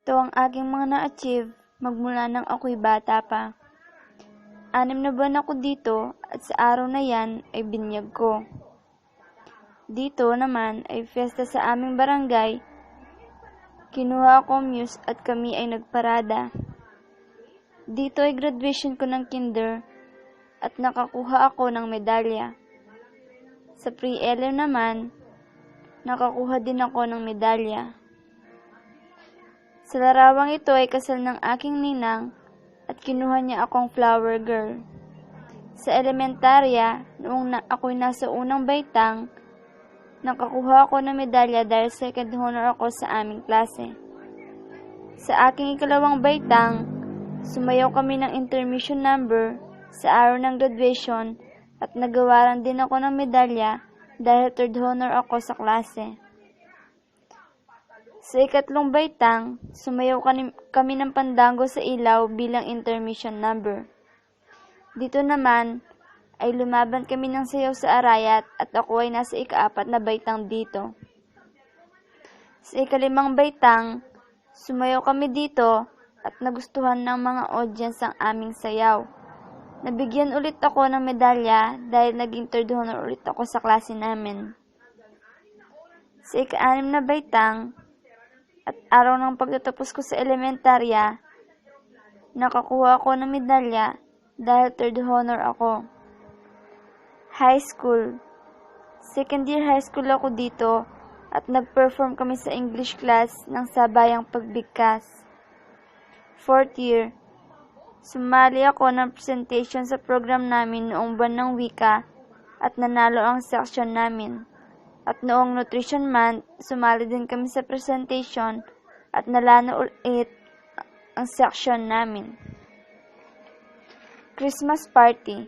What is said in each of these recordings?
Ito ang aking mga na-achieve magmula nang ako'y bata pa. 6 na buwan ako dito at sa araw na yan ay binyag ko. Dito naman ay fiesta sa aming barangay. Kinuha ako muse at kami ay nagparada. Dito ay graduation ko ng kinder at nakakuha ako ng medalya. Sa pre-ELEM naman, nakakuha din ako ng medalya. Sa larawang ito ay kasal ng aking ninang at kinuha niya akong flower girl. Sa elementarya, noong ako'y nasa unang baitang, nakakuha ako ng medalya dahil second honor ako sa aming klase. Sa aking ikalawang baitang, sumayaw kami ng intermission number sa araw ng graduation at nagawaran din ako ng medalya dahil third honor ako sa klase. Sa ikatlong baitang, sumayaw kami ng pandango sa ilaw bilang intermission number. Dito naman ay lumaban kami ng sayaw sa arayat at ako ay nasa ika-4 na baitang dito. Sa ika-5 baitang, sumayaw kami dito at nagustuhan ng mga audience ang aming sayaw. Nabigyan ulit ako ng medalya dahil naging third honor ulit ako sa klase namin. Sa ika-6 na baitang, at araw ng pagtatapos ko sa elementarya, nakakuha ako ng medalya dahil third honor ako. High school. Second year high school ako dito at nag-perform kami sa English class ng sabayang pagbigkas. Fourth year. Sumali ako ng presentation sa program namin noong buwan ng wika at nanalo ang section namin. At noong nutrition month, sumali din kami sa presentation at nalano ulit ang section namin. Christmas party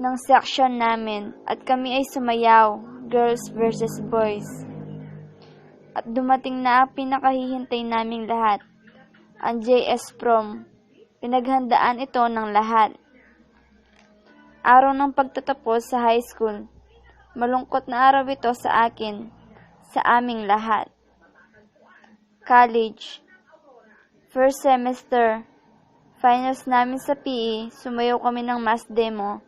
ng section namin at kami ay sumayaw, girls versus boys. At dumating na ang pinakahihintay naming lahat, ang JS Prom. Pinaghandaan ito ng lahat. Araw ng pagtatapos sa high school. Malungkot na araw ito sa akin, sa aming lahat. College. First semester. Finals namin sa PE, sumayaw kami ng mass demo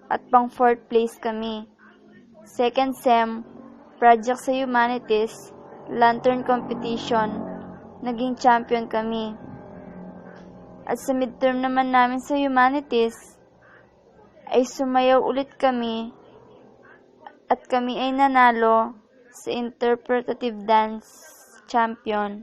at pang 4th place kami. Second sem, project sa humanities, lantern competition, naging champion kami. At sa midterm naman namin sa humanities, ay sumayaw ulit kami at kami ay nanalo sa interpretative dance champion.